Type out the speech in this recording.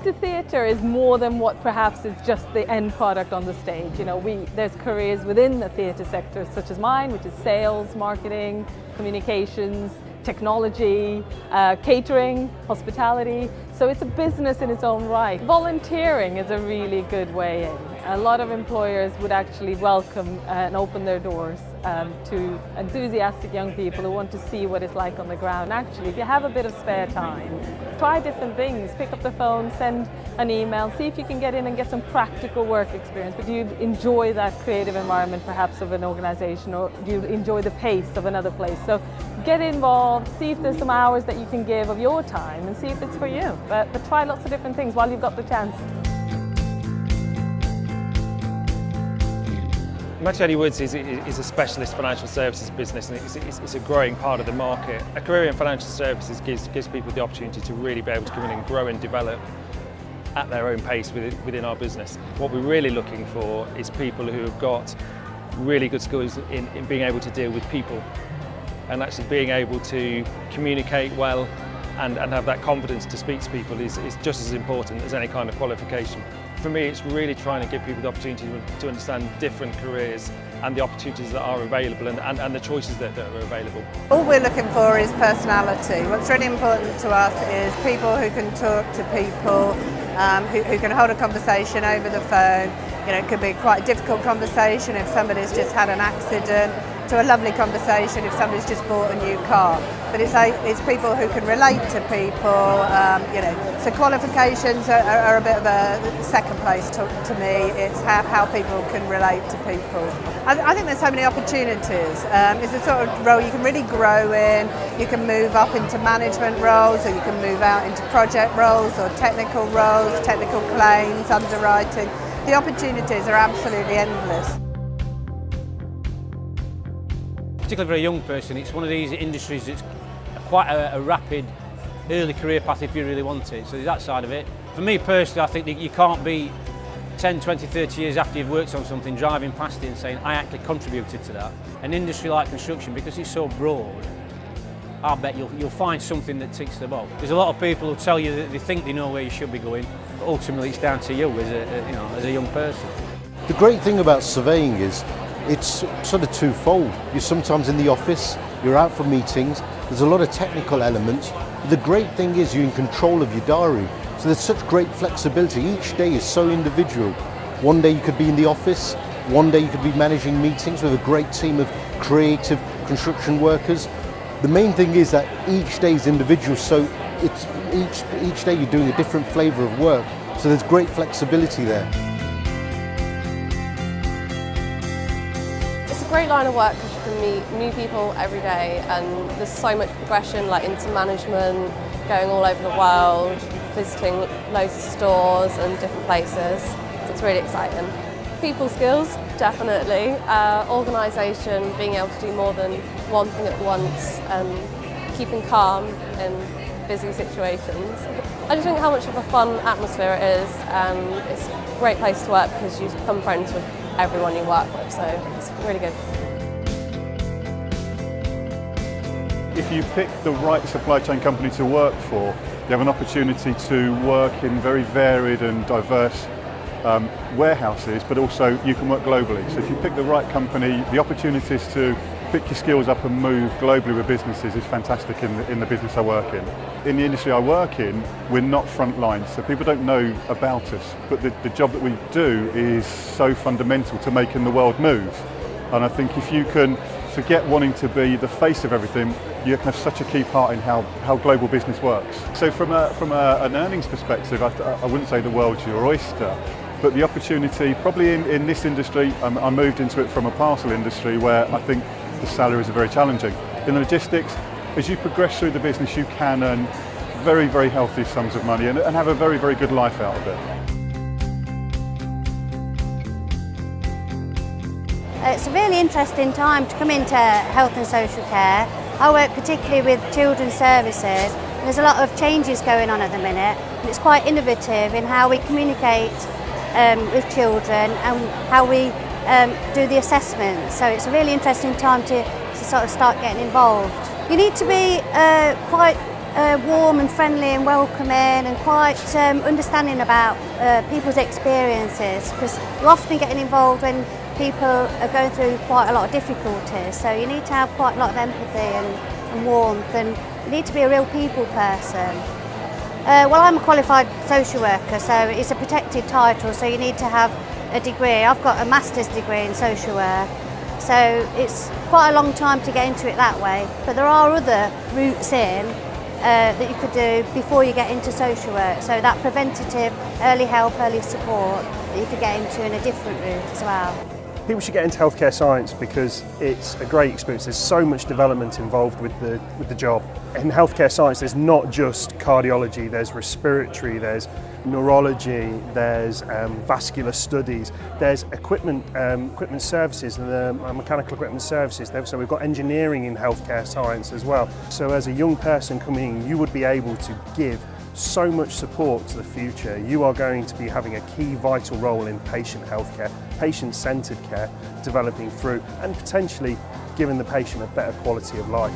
into theatre is more than what perhaps is just the end product on the stage. You know, there's careers within the theatre sector such as mine, which is sales, marketing, communications, technology, catering, hospitality. So it's a business in its own right. Volunteering is a really good way in. A lot of employers would actually welcome and open their doors to enthusiastic young people who want to see what it's like on the ground. Actually, if you have a bit of spare time, try different things. Pick up the phone, send an email, see if you can get in and get some practical work experience. But do you enjoy that creative environment perhaps of an organisation, or do you enjoy the pace of another place? So get involved, see if there's some hours that you can give of your time and see if it's for you. But try lots of different things while you've got the chance. Mattielli Woods is a specialist financial services business, and it's a growing part of the market. A career in financial services gives people the opportunity to really be able to come in and grow and develop at their own pace within our business. What we're really looking for is people who have got really good skills in being able to deal with people, and actually being able to communicate well and have that confidence to speak to people is just as important as any kind of qualification. For me, it's really trying to give people the opportunity to understand different careers and the opportunities that are available and the choices that are available. All we're looking for is personality. What's really important to us is people who can talk to people, who can hold a conversation over the phone. You know, it could be quite a difficult conversation if somebody's just had an accident, to a lovely conversation if somebody's just bought a new car. But it's people who can relate to people, you know. So qualifications are a bit of a second place to me. It's how people can relate to people. I think there's so many opportunities. It's a sort of role you can really grow in. You can move up into management roles, or you can move out into project roles or technical roles, technical claims, underwriting. The opportunities are absolutely endless. Particularly for a young person, it's one of these industries that's quite a rapid early career path if you really want it. So there's that side of it. For me personally, I think that you can't be 10, 20, 30 years after you've worked on something driving past it and saying, I actually contributed to that. An industry like construction, because it's so broad, I bet you'll find something that ticks the box. There's a lot of people who tell you that they think they know where you should be going, but ultimately it's down to you as a young person. The great thing about surveying is it's sort of twofold. You're sometimes in the office, you're out for meetings, there's a lot of technical elements. The great thing is you're in control of your diary. So there's such great flexibility. Each day is so individual. One day you could be in the office, one day you could be managing meetings with a great team of creative construction workers. The main thing is that each day is individual, so it's each day you're doing a different flavour of work. So there's great flexibility there. It's a great line of work because you can meet new people every day, and there's so much progression, like into management, going all over the world, visiting loads of stores and different places. So it's really exciting. People skills, definitely. Organisation, being able to do more than one thing at once, and keeping calm in busy situations. I just think how much of a fun atmosphere it is, and it's a great place to work because you become friends with everyone you work with, so it's really good. If you pick the right supply chain company to work for, you have an opportunity to work in very varied and diverse warehouses, but also you can work globally. So if you pick the right company, the opportunities to pick your skills up and move globally with businesses is fantastic in the business I work in. In the industry I work in, we're not front line, so people don't know about us, but the job that we do is so fundamental to making the world move. And I think if you can forget wanting to be the face of everything, you can have such a key part in how global business works. So from an earnings perspective, I wouldn't say the world's your oyster, but the opportunity, probably in this industry, I moved into it from a parcel industry where I think the salaries are very challenging. In the logistics, as you progress through the business, you can earn very, very healthy sums of money and have a very, very good life out of it. It's a really interesting time to come into health and social care. I work particularly with children's services. There's a lot of changes going on at the minute, and it's quite innovative in how we communicate with children and how we do the assessment. So it's a really interesting time to sort of start getting involved. You need to be quite warm and friendly and welcoming and quite understanding about people's experiences, because you're often getting involved when people are going through quite a lot of difficulties, so you need to have quite a lot of empathy and warmth, and you need to be a real people person. Well, I'm a qualified social worker, so it's a protected title, so you need to have a degree. I've got a master's degree in social work, so it's quite a long time to get into it that way, but there are other routes in that you could do before you get into social work, so that preventative, early help, early support that you could get into in a different route as well. People should get into healthcare science because it's a great experience. There's so much development involved with the job. In healthcare science, there's not just cardiology, there's respiratory, there's neurology, there's vascular studies, there's equipment services and mechanical equipment services. So we've got engineering in healthcare science as well. So as a young person coming in, you would be able to give so much support to the future. You are going to be having a key vital role in patient healthcare, patient-centred care, developing through and potentially giving the patient a better quality of life.